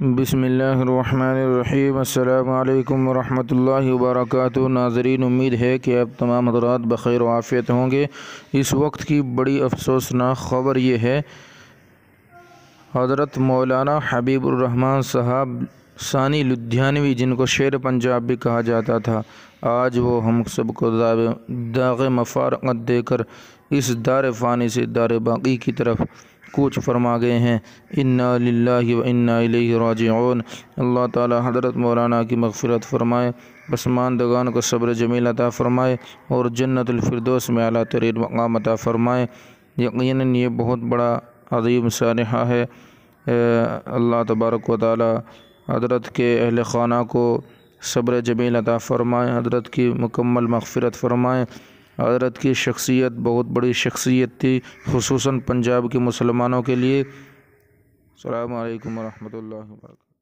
بسم اللہ الرحمن الرحیم۔ السلام علیکم ورحمۃ اللہ وبرکاتہ۔ ناظرین، امید ہے کہ آپ تمام حضرات بخیر و عافیت ہوں گے۔ اس وقت کی بڑی افسوسناک خبر یہ ہے، حضرت مولانا حبیب الرحمن صاحب ثانی لدھیانوی، جن کو شیر پنجاب بھی کہا جاتا تھا، آج وہ ہم سب کو داغ مفارقت دے کر اس دار فانی سے دار باقی کی طرف کوچ فرما گئے ہیں۔ انا للہ و انا الیہ راجعون۔ اللہ تعالی حضرت مولانا کی مغفرت فرمائے، پسماندگان کو صبر جمیل عطا فرمائے اور جنت الفردوس میں اعلیٰ ترین مقام عطا فرمائے۔ یقیناً یہ بہت بڑا عظیم سانحہ ہے۔ اللہ تبارک و تعالی حضرت کے اہل خانہ کو صبر جمیل عطا فرمائے، حضرت کی مکمل مغفرت فرمائے۔ حضرت کی شخصیت بہت بڑی شخصیت تھی، خصوصاً پنجاب کے مسلمانوں کے لیے۔ السلام علیکم ورحمۃ اللہ وبرکاتہ۔